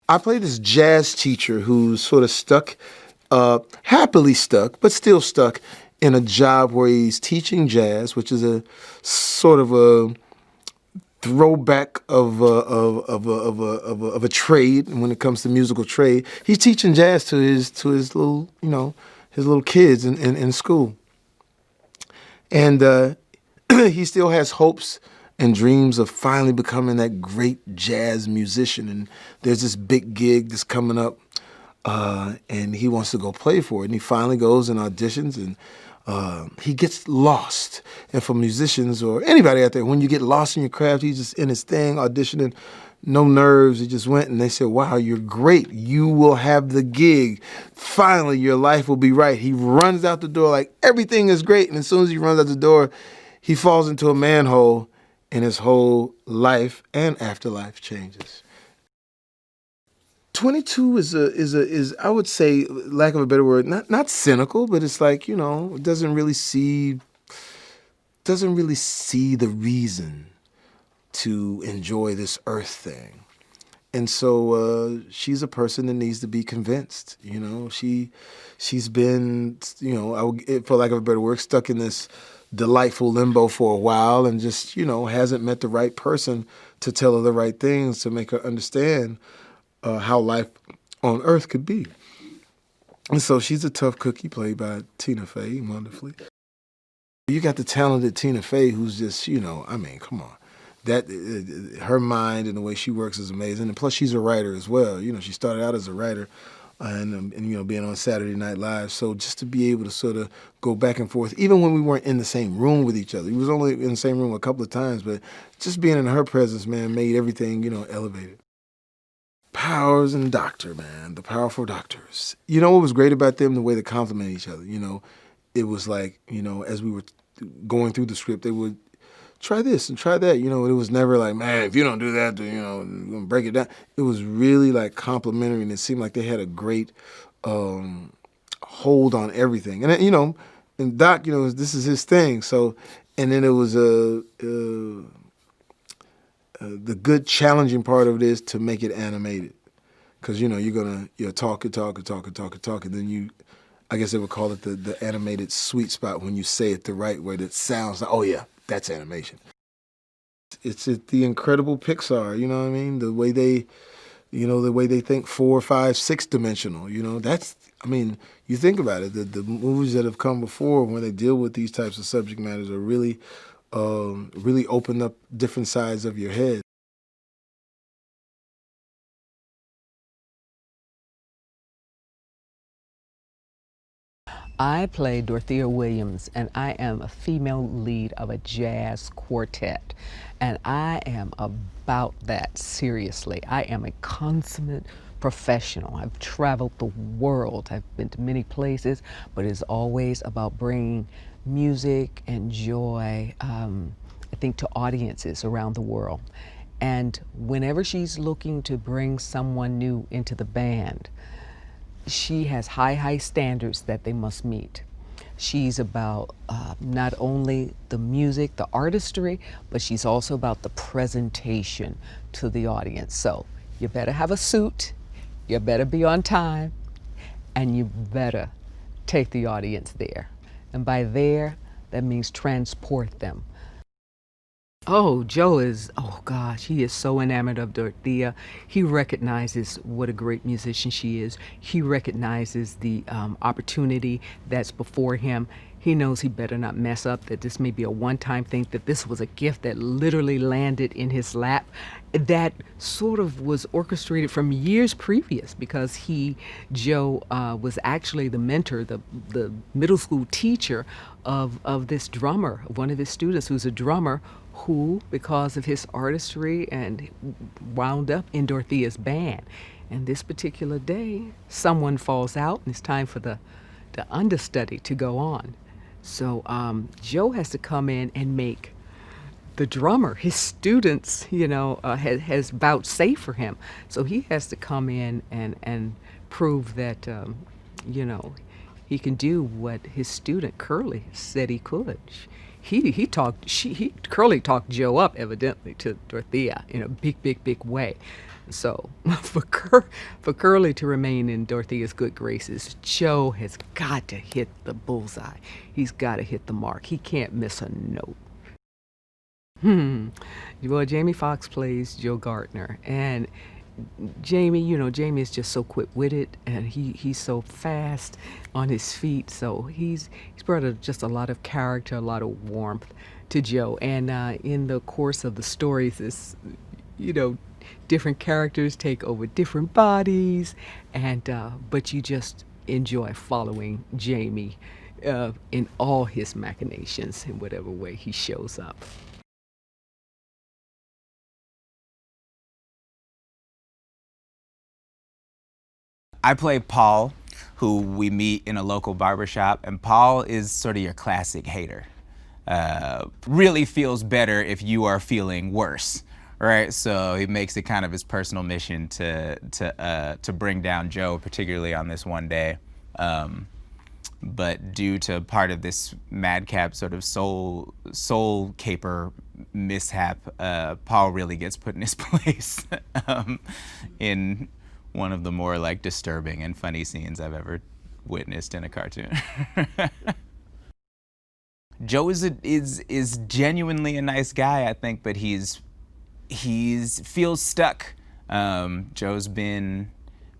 I play this jazz teacher who's sort of stuck, happily stuck, but still stuck in a job where he's teaching jazz, which is a sort of a throwback of a trade when it comes to musical trade. He's teaching jazz to his little, his little kids in school. And he still has hopes and dreams of finally becoming that great jazz musician. And there's this big gig that's coming up, and he wants to go play for it. And he finally goes and auditions, and he gets lost. And for musicians or anybody out there, when you get lost in your craft, he's just in his thing, auditioning, no nerves. He just went, and they said, wow, you're great. You will have the gig. Finally, your life will be right. He runs out the door like everything is great. And as soon as he runs out the door, he falls into a manhole, and his whole life and afterlife changes. 22 is I would say, lack of a better word, not cynical, but it's like, it doesn't really see the reason to enjoy this earth thing. And so she's a person that needs to be convinced. She's been, for lack of a better word, stuck in this delightful limbo for a while, and just, hasn't met the right person to tell her the right things to make her understand how life on earth could be. And so she's a tough cookie, played by Tina Fey, wonderfully. You got the talented Tina Fey, who's just, come on. That her mind and the way she works is amazing. And plus, she's a writer as well. She started out as a writer, and being on Saturday Night Live. So just to be able to sort of go back and forth, even when we weren't in the same room with each other. We was only in the same room a couple of times, but just being in her presence, man, made everything, elevated. Powers and Docter, man, the powerful doctors. What was great about them? The way they complement each other. It was like, as we were going through the script, they would try this and try that. It was never like, man, if you don't do that, then, we're going to break it down. It was really like complimentary, and it seemed like they had a great hold on everything. And, and Doc, this is his thing. So, and then it was the good challenging part of it is to make it animated. Because, you're going to talk, and then I guess they would call it the animated sweet spot when you say it the right way that sounds like, oh yeah, that's animation. It's the incredible Pixar, you know what I mean? The way they think 4, 5, 6 dimensional, that's, you think about it, the movies that have come before when they deal with these types of subject matters are really open up different sides of your head. I play Dorothea Williams, and I am a female lead of a jazz quartet. And I am about that, seriously. I am a consummate professional. I've traveled the world. I've been to many places, but it's always about bringing music and joy, I think, to audiences around the world. And whenever she's looking to bring someone new into the band, she has high standards that they must meet. She's about not only the music, the artistry, but she's also about the presentation to the audience. So you better have a suit, you better be on time, and you better take the audience there. And by there, that means transport them. Oh, Joe is, oh gosh, he is so enamored of Dorothea. He recognizes what a great musician she is. He recognizes the opportunity that's before him. He knows he better not mess up, that this may be a one-time thing, that this was a gift that literally landed in his lap, that sort of was orchestrated from years previous, because Joe, was actually the mentor, the middle school teacher of this drummer, one of his students who's a drummer, who, because of his artistry, and wound up in Dorothea's band. And this particular day, someone falls out, and it's time for the understudy to go on. So Joe has to come in and make the drummer, his students, has vouchsafed for him. So he has to come in and prove that, he can do what his student Curly said he could. Curly talked Joe up, evidently, to Dorothea in a big way. So for Curly to remain in Dorothea's good graces, Joe has got to hit the bullseye. He's got to hit the mark. He can't miss a note. Well, Jamie Foxx plays Joe Gardner, and Jamie, Jamie is just so quick-witted, and he's so fast on his feet. So he's brought just a lot of character, a lot of warmth to Joe. And in the course of the stories, this, different characters take over different bodies, and but you just enjoy following Jamie in all his machinations in whatever way he shows up. I play Paul, who we meet in a local barbershop, and Paul is sort of your classic hater. Really feels better if you are feeling worse, right? So he makes it kind of his personal mission to bring down Joe, particularly on this one day. But due to part of this madcap sort of soul caper mishap, Paul really gets put in his place in one of the more like disturbing and funny scenes I've ever witnessed in a cartoon. Joe is genuinely a nice guy, I think, but he's feels stuck. Joe's been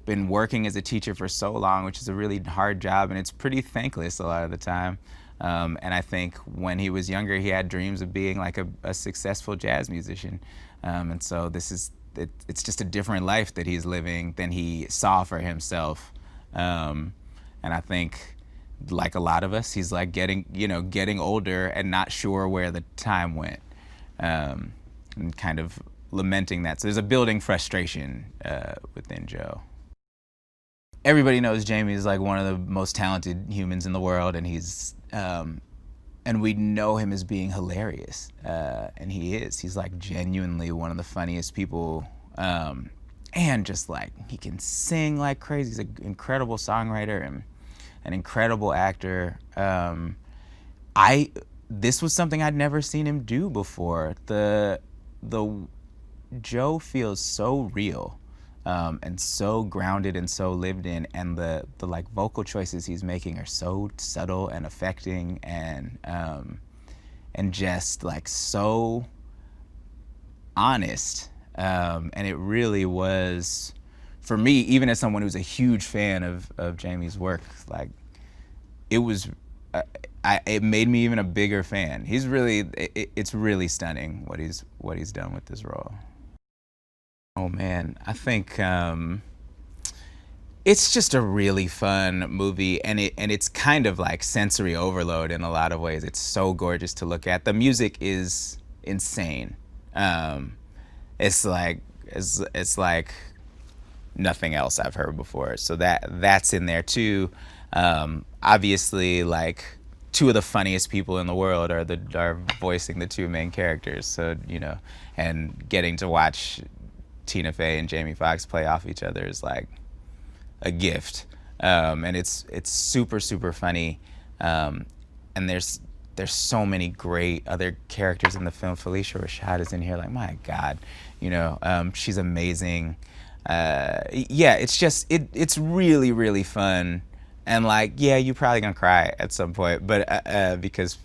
working as a teacher for so long, which is a really hard job, and it's pretty thankless a lot of the time. And I think when he was younger, he had dreams of being like a successful jazz musician. And so it's just a different life that he's living than he saw for himself. And I think, like a lot of us, he's like getting older and not sure where the time went, and kind of lamenting that. So there's a building frustration within Joe. Everybody knows Jamie is like one of the most talented humans in the world, and he's and we know him as being hilarious, and he is. He's like genuinely one of the funniest people, and just like he can sing like crazy. He's an incredible songwriter and an incredible actor. This was something I'd never seen him do before. The Joe feels so real, and so grounded and so lived in, and the like vocal choices he's making are so subtle and affecting, and just like so honest. And it really was, for me, even as someone who's a huge fan of Jamie's work, like it was, it made me even a bigger fan. He's really, it's really stunning what he's done with this role. Oh man, I think it's just a really fun movie, and it's kind of like sensory overload in a lot of ways. It's so gorgeous to look at. The music is insane. It's like nothing else I've heard before. So that's in there too. Obviously, like two of the funniest people in the world are voicing the two main characters. So and getting to watch Tina Fey and Jamie Foxx play off each other is like a gift. And it's super, super funny. And there's so many great other characters in the film. PHYLICIA RASHAD is in here, like, my God, she's amazing. Yeah, it's just, it's really, really fun. And like, yeah, you're probably gonna cry at some point, but because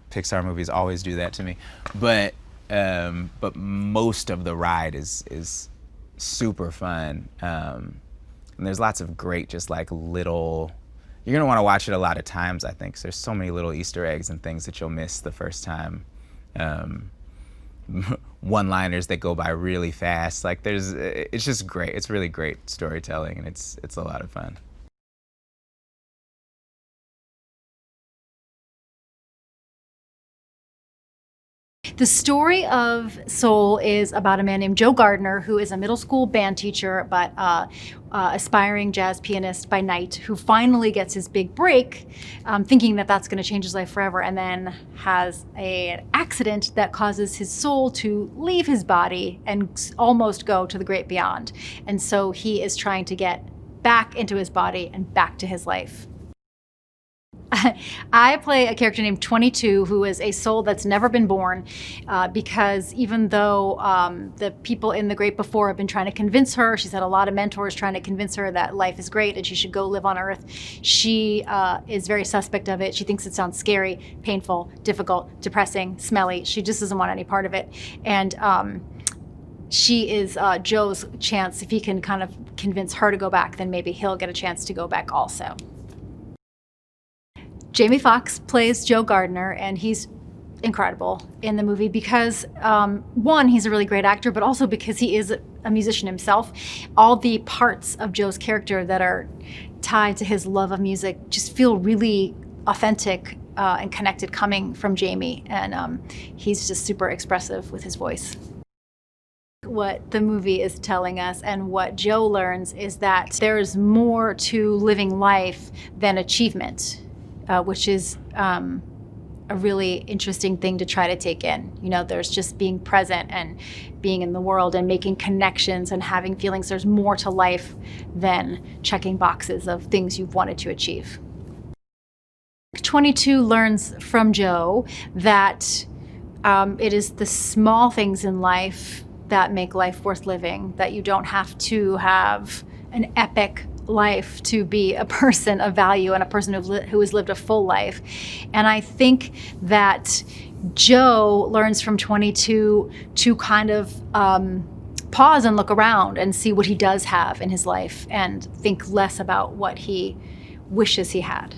Pixar movies always do that to me. But most of the ride is super fun. And there's lots of great, just like little, you're gonna wanna watch it a lot of times, I think. 'Cause there's so many little Easter eggs and things that you'll miss the first time. One-liners that go by really fast. Like it's just great. It's really great storytelling, and it's a lot of fun. The story of Soul is about a man named Joe Gardner, who is a middle school band teacher, but aspiring jazz pianist by night, who finally gets his big break, thinking that that's going to change his life forever, and then has an accident that causes his soul to leave his body and almost go to the great beyond. And so he is trying to get back into his body and back to his life. I play a character named 22 who is a soul that's never been born because even though the people in the great before have been trying to convince her, she's had a lot of mentors trying to convince her that life is great and she should go live on Earth, she is very suspect of it. She thinks it sounds scary, painful, difficult, depressing, smelly. She just doesn't want any part of it. And she is Joe's chance. If he can kind of convince her to go back, then maybe he'll get a chance to go back also. Jamie Foxx plays Joe Gardner, and he's incredible in the movie because, one, he's a really great actor, but also because he is a musician himself. All the parts of Joe's character that are tied to his love of music just feel really authentic and connected coming from Jamie, and he's just super expressive with his voice. What the movie is telling us and what Joe learns is that there's more to living life than achievement. Which is a really interesting thing to try to take in. You know, there's just being present and being in the world and making connections and having feelings. There's more to life than checking boxes of things you've wanted to achieve. 22 learns from Joe that it is the small things in life that make life worth living, that you don't have to have an epic life to be a person of value and a person who has lived a full life. And I think that Joe learns from 22 to kind of pause and look around and see what he does have in his life and think less about what he wishes he had.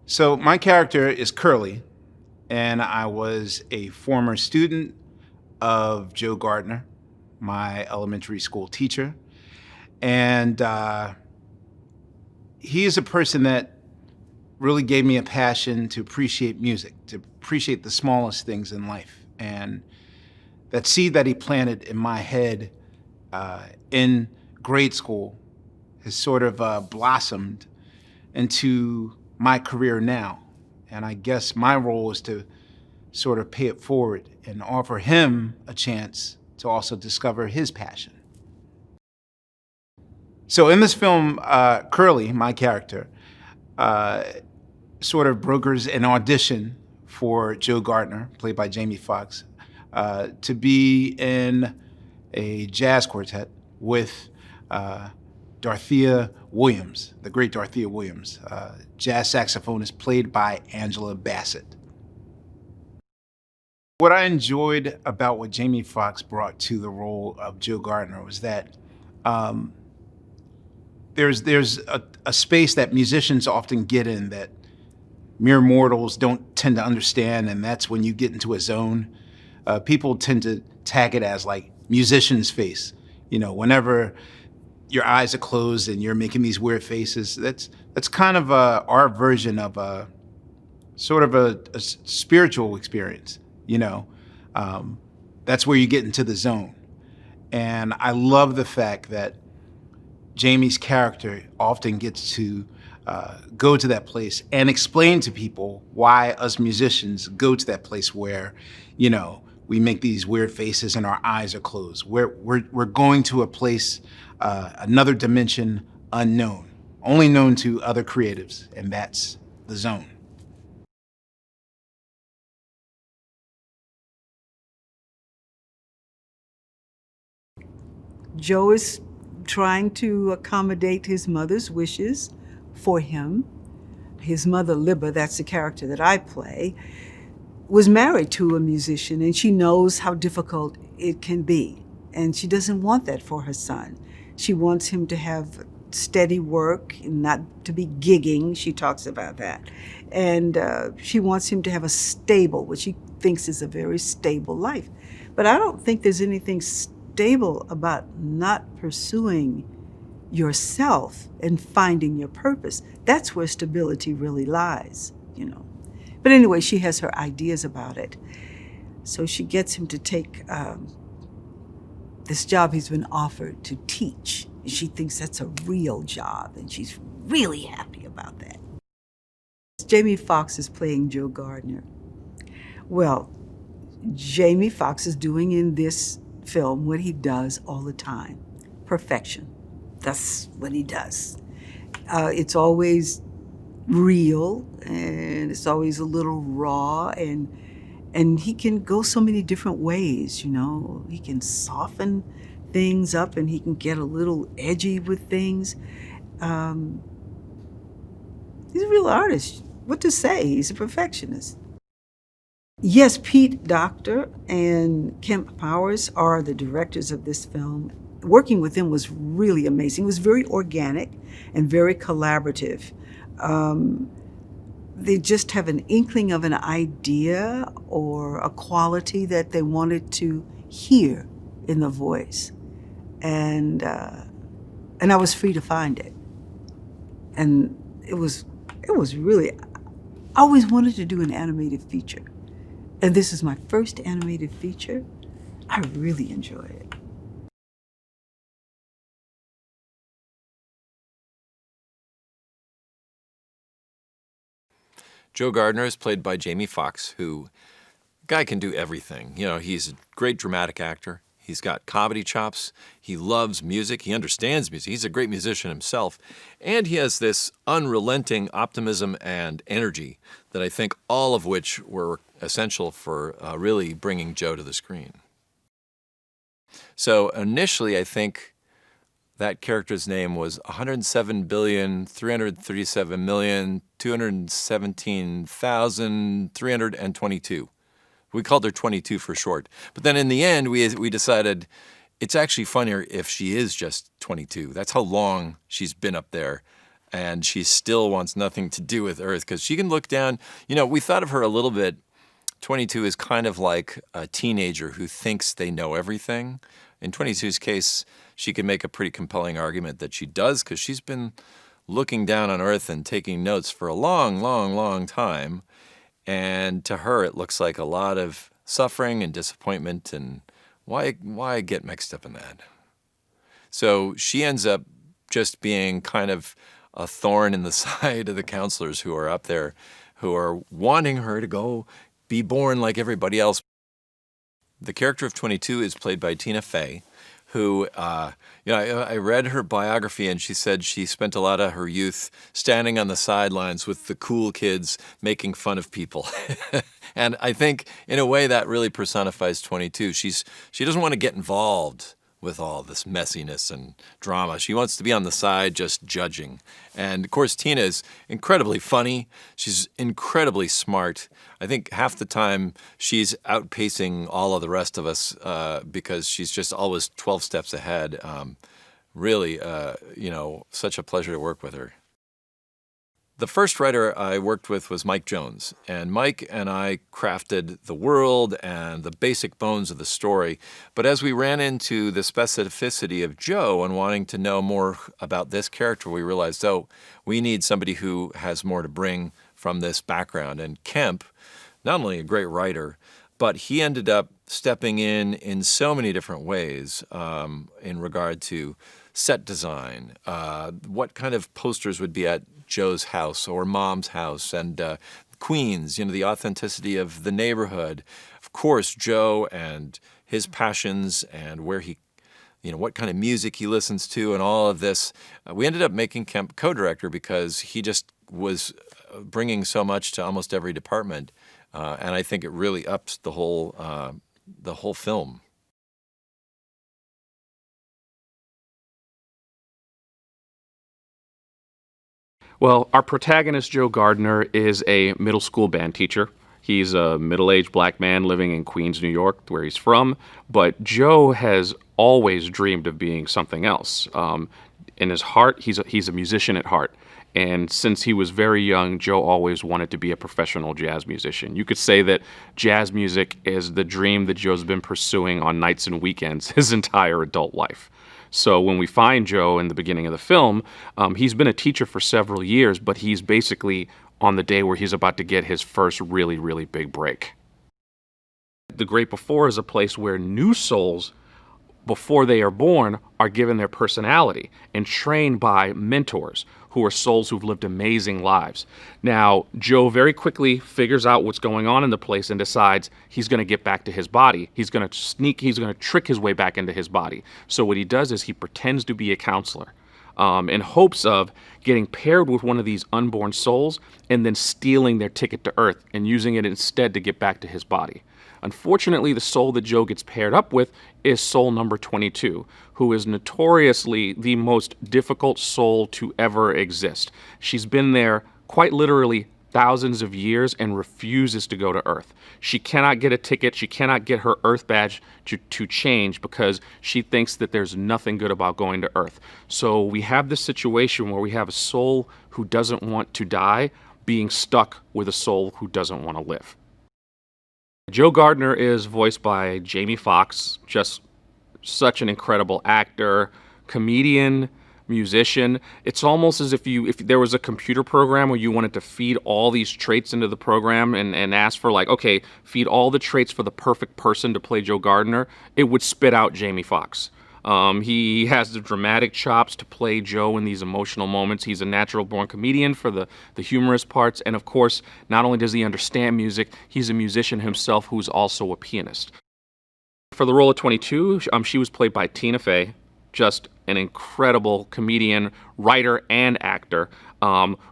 So my character is Curly, and I was a former student of Joe Gardner, my elementary school teacher. And he is a person that really gave me a passion to appreciate music, to appreciate the smallest things in life. And that seed that he planted in my head in grade school has sort of blossomed into my career now. And I guess my role is to sort of pay it forward and offer him a chance to also discover his passion. So in this film, Curly, my character, sort of brokers an audition for Joe Gardner, played by Jamie Foxx, to be in a jazz quartet with DOROTHEA Williams, the great DOROTHEA Williams, jazz saxophonist played by Bassett. What I enjoyed about what Jamie Foxx brought to the role of Joe Gardner was that there's a space that musicians often get in that mere mortals don't tend to understand, and that's when you get into a zone. People tend to tag it as like musician's face. You know, whenever your eyes are closed and you're making these weird faces, that's kind of our version of a sort of a spiritual experience, you know. That's where you get into the zone. And I love the fact that Jamie's character often gets to go to that place and explain to people why us musicians go to that place where, you know, we make these weird faces and our eyes are closed. We're going to a place, another dimension unknown, only known to other creatives, and that's the zone. Joe is trying to accommodate his mother's wishes for him. His mother, LIBBA, that's the character that I play, was married to a musician, and she knows how difficult it can be. And she doesn't want that for her son. She wants him to have steady work and not to be gigging. She talks about that. And she wants him to have a stable, what she thinks is a very stable life. But I don't think there's anything stable about not pursuing yourself and finding your purpose. That's where stability really lies, you know. But anyway, she has her ideas about it. So she gets him to take this job he's been offered to teach. And she thinks that's a real job, and she's really happy about that. Jamie Foxx is playing Joe Gardner. Well, Jamie Foxx is doing in this film what he does all the time. Perfection. That's what he does. It's always real, and it's always a little raw, and he can go so many different ways, you know. He can soften things up, and he can get a little edgy with things. He's a real artist. What to say? He's a perfectionist. Yes, Pete Docter and Kemp Powers are the directors of this film. Working with them was really amazing. It was very organic and very collaborative. They just have an inkling of an idea or a quality that they wanted to hear in the voice. And I was free to find it. And it was really, I always wanted to do an animated feature. And this is my first animated feature. I really enjoy it. Joe Gardner is played by Jamie Foxx, who, guy can do everything. You know, he's a great dramatic actor. He's got comedy chops. He loves music. He understands music. He's a great musician himself. And he has this unrelenting optimism and energy that I think all of which were essential for really bringing Joe to the screen. So initially, I think that character's name was 107,337,217,322. We called her 22 for short. But then in the end, we decided it's actually funnier if she is just 22. That's how long she's been up there. And she still wants nothing to do with Earth because she can look down. You know, we thought of her a little bit. 22 is kind of like a teenager who thinks they know everything. In 22's case, she can make a pretty compelling argument that she does because she's been looking down on Earth and taking notes for a long, long, long time. And to her, it looks like a lot of suffering and disappointment, and why get mixed up in that? So she ends up just being kind of a thorn in the side of the counselors who are up there, who are wanting her to go be born like everybody else. The character of 22 is played by Tina Fey, who, I read her biography, and she said she spent a lot of her youth standing on the sidelines with the cool kids making fun of people. And I think, in a way, that really personifies 22. She doesn't want to get involved with all this messiness and drama. She wants to be on the side just judging. And, of course, Tina is incredibly funny. She's incredibly smart. I think half the time she's outpacing all of the rest of us because she's just always 12 steps ahead. Really, such a pleasure to work with her. The first writer I worked with was Mike Jones, and Mike and I crafted the world and the basic bones of the story. But as we ran into the specificity of Joe and wanting to know more about this character, we realized, we need somebody who has more to bring from this background. And Kemp, not only a great writer, but he ended up stepping in so many different ways in regard to set design, what kind of posters would be at Joe's house or Mom's house, and Queens, the authenticity of the neighborhood. Of course, Joe and his passions and where he, what kind of music he listens to and all of this. We ended up making Kemp co-director because he just was bringing so much to almost every department. And I think it really ups the whole film. Well, our protagonist, Joe Gardner, is a middle school band teacher. He's a middle-aged black man living in Queens, New York, where he's from. But Joe has always dreamed of being something else. In his heart, he's a musician at heart. And since he was very young, Joe always wanted to be a professional jazz musician. You could say that jazz music is the dream that Joe's been pursuing on nights and weekends his entire adult life. So when we find Joe in the beginning of the film, he's been a teacher for several years, but he's basically on the day where he's about to get his first really, really big break. The Great Before is a place where new souls before they are born, are given their personality and trained by mentors who are souls who've lived amazing lives. Now, Joe very quickly figures out what's going on in the place and decides he's going to get back to his body. He's going to trick his way back into his body. So what he does is he pretends to be a counselor in hopes of getting paired with one of these unborn souls and then stealing their ticket to Earth and using it instead to get back to his body. Unfortunately, the soul that Joe gets paired up with is soul number 22, who is notoriously the most difficult soul to ever exist. She's been there quite literally thousands of years and refuses to go to Earth. She cannot get a ticket. She cannot get her Earth badge to change because she thinks that there's nothing good about going to Earth. So we have this situation where we have a soul who doesn't want to die being stuck with a soul who doesn't want to live. Joe Gardner is voiced by Jamie Foxx, just such an incredible actor, comedian, musician. It's almost as if there was a computer program where you wanted to feed all these traits into the program and ask for like, okay, feed all the traits for the perfect person to play Joe Gardner, it would spit out Jamie Foxx. He has the dramatic chops to play Joe in these emotional moments. He's a natural-born comedian for the humorous parts. And, of course, not only does he understand music, he's a musician himself who's also a pianist. For the role of 22, she was played by Tina Fey, just an incredible comedian, writer, and actor.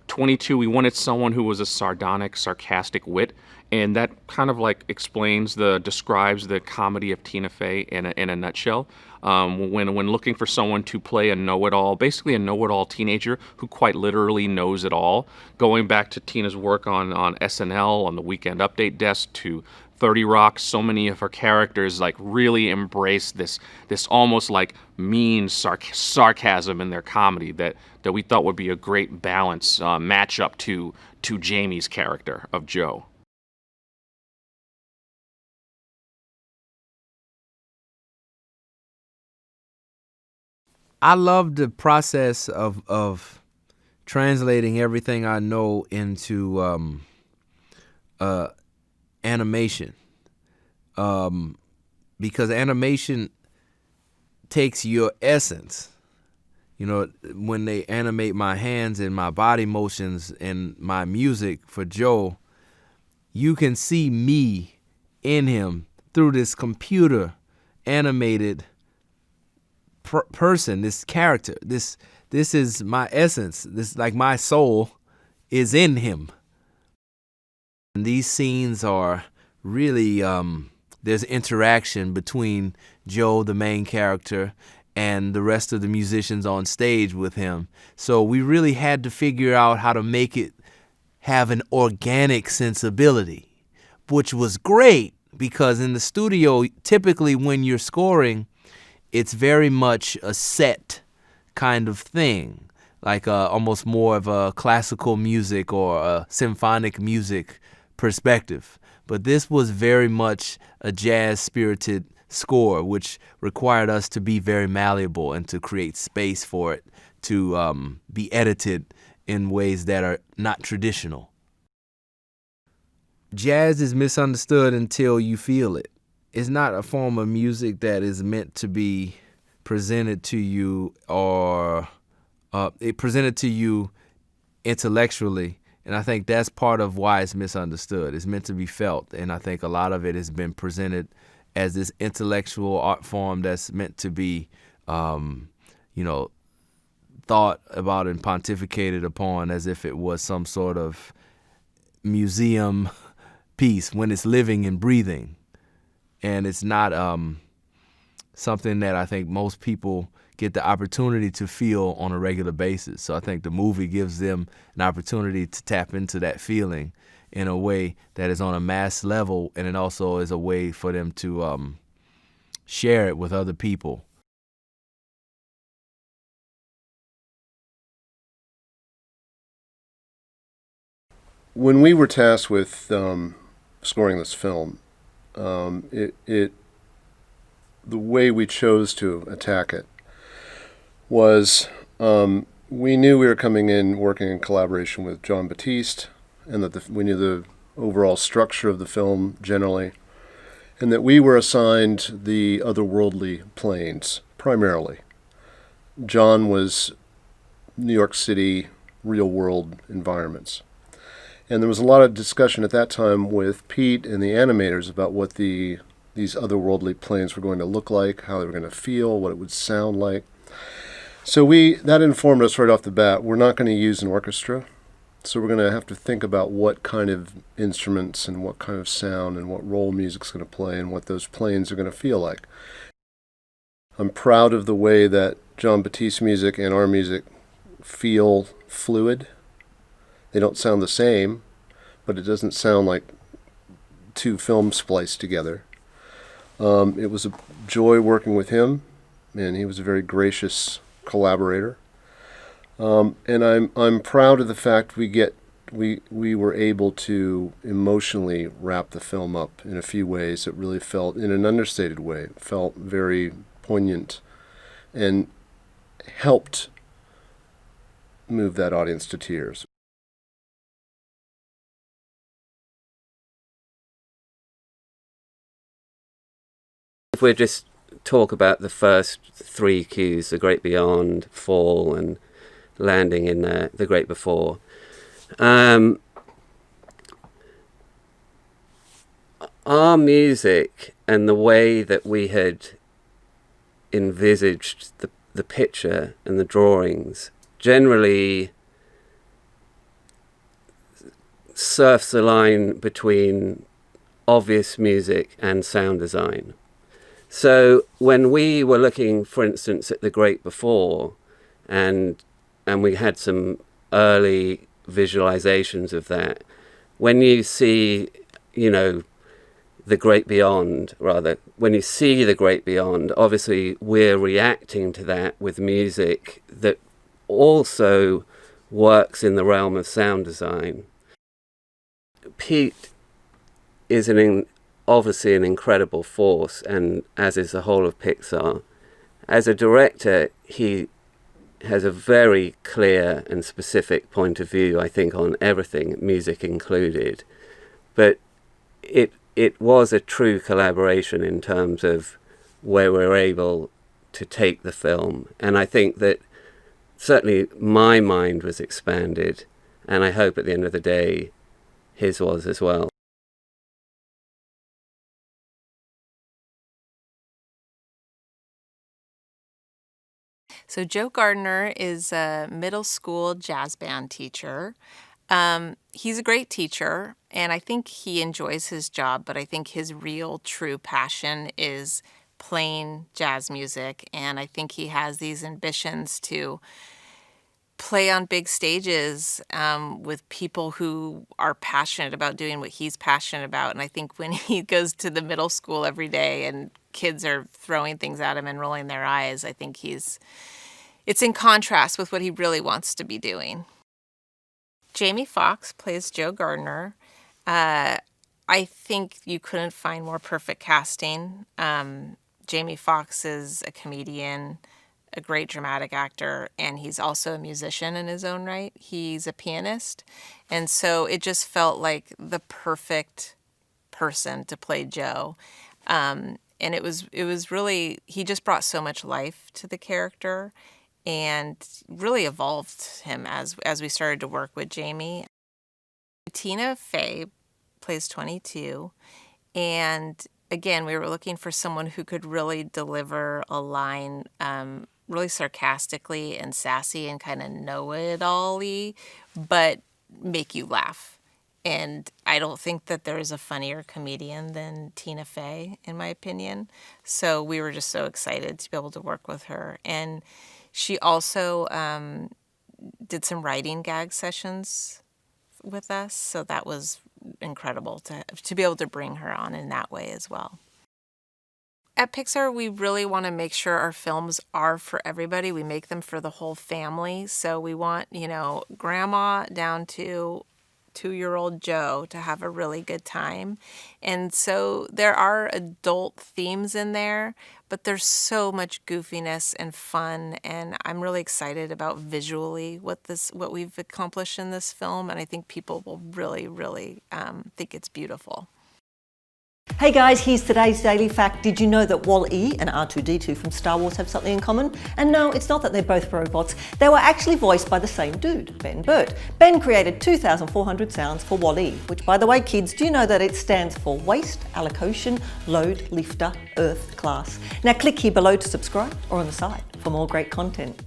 22, we wanted someone who was a sardonic, sarcastic wit. And that kind of like describes the comedy of Tina Fey in a nutshell. When looking for someone to play a know-it-all, basically a know-it-all teenager who quite literally knows it all, going back to Tina's work on SNL, on the Weekend Update desk, to 30 Rock, so many of her characters like really embrace this almost like mean sarcasm in their comedy that we thought would be a great balance matchup to Jamie's character of Joe. I love the process of translating everything I know into animation, because animation takes your essence. You know, when they animate my hands and my body motions and my music for Joe, you can see me in him through this computer animated person, this character. This is my essence. This, like, my soul is in him. And these scenes are really there's interaction between Joe, the main character, and the rest of the musicians on stage with him. So we really had to figure out how to make it have an organic sensibility, which was great, because in the studio, typically when you're scoring, it's very much a set kind of thing, like almost more of a classical music or a symphonic music perspective. But this was very much a jazz-spirited score, which required us to be very malleable and to create space for it to be edited in ways that are not traditional. Jazz is misunderstood until you feel it. It's not a form of music that is meant to be presented to you or presented to you intellectually. And I think that's part of why it's misunderstood. It's meant to be felt. And I think a lot of it has been presented as this intellectual art form that's meant to be, thought about and pontificated upon as if it was some sort of museum piece when it's living and breathing. And it's not something that I think most people get the opportunity to feel on a regular basis. So I think the movie gives them an opportunity to tap into that feeling in a way that is on a mass level, and it also is a way for them to share it with other people. When we were tasked with scoring this film, the way we chose to attack it was we knew we were coming in working in collaboration with Jon Batiste, and that we knew the overall structure of the film generally. and that we were assigned the otherworldly planes primarily. John was New York City, real-world environments. And there was a lot of discussion at that time with Pete and the animators about what these otherworldly planes were going to look like, how they were going to feel, what it would sound like. So that informed us right off the bat. We're not going to use an orchestra, so we're going to have to think about what kind of instruments and what kind of sound and what role music's going to play and what those planes are going to feel like. I'm proud of the way that Jon Batiste's music and our music feel fluid. They don't sound the same, but it doesn't sound like two films spliced together. It was a joy working with him, and he was a very gracious collaborator. And I'm proud of the fact we were able to emotionally wrap the film up in a few ways that really felt, in an understated way, felt very poignant and helped move that audience to tears. If we just talk about the first three cues, The Great Beyond, Fall, and landing in The Great Before, our music and the way that we had envisaged the picture and the drawings generally surfs the line between obvious music and sound design. So when we were looking, for instance, at The Great Before, and we had some early visualizations of that, when you see, The Great Beyond, rather, when you see The Great Beyond, obviously we're reacting to that with music that also works in the realm of sound design. Pete is obviously an incredible force, and as is the whole of Pixar. As a director, he has a very clear and specific point of view, I think, on everything, music included. But it was a true collaboration in terms of where we're able to take the film. And I think that certainly my mind was expanded, and I hope at the end of the day his was as well. So Joe Gardner is a middle school jazz band teacher. He's a great teacher, and I think he enjoys his job, but I think his real, true passion is playing jazz music, and I think he has these ambitions to play on big stages with people who are passionate about doing what he's passionate about. And I think when he goes to the middle school every day and kids are throwing things at him and rolling their eyes, I think it's in contrast with what he really wants to be doing. Jamie Foxx plays Joe Gardner. I think you couldn't find more perfect casting. Jamie Foxx is a comedian, a great dramatic actor, and he's also a musician in his own right. He's a pianist, and so it just felt like the perfect person to play Joe. And it was really, he just brought so much life to the character and really evolved him as we started to work with Jamie. Tina Fey plays 22, and again, we were looking for someone who could really deliver a line really sarcastically and sassy and kind of know-it-all-y, but make you laugh. And I don't think that there's a funnier comedian than Tina Fey, in my opinion. So we were just so excited to be able to work with her. And she also did some writing gag sessions with us, so that was incredible to be able to bring her on in that way as well. At Pixar, we really want to make sure our films are for everybody. We make them for the whole family. So we want, grandma down to 2-year-old Joe to have a really good time. And so there are adult themes in there, but there's so much goofiness and fun. And I'm really excited about visually what we've accomplished in this film. And I think people will really, really think it's beautiful. Hey guys, here's today's Daily Fact. Did you know that Wall-E and R2-D2 from Star Wars have something in common? And no, it's not that they're both robots. They were actually voiced by the same dude, Ben Burtt. Ben created 2,400 sounds for Wall-E, which, by the way, kids, do you know that it stands for Waste, Allocation, Load, Lifter, Earth, Class? Now click here below to subscribe or on the side for more great content.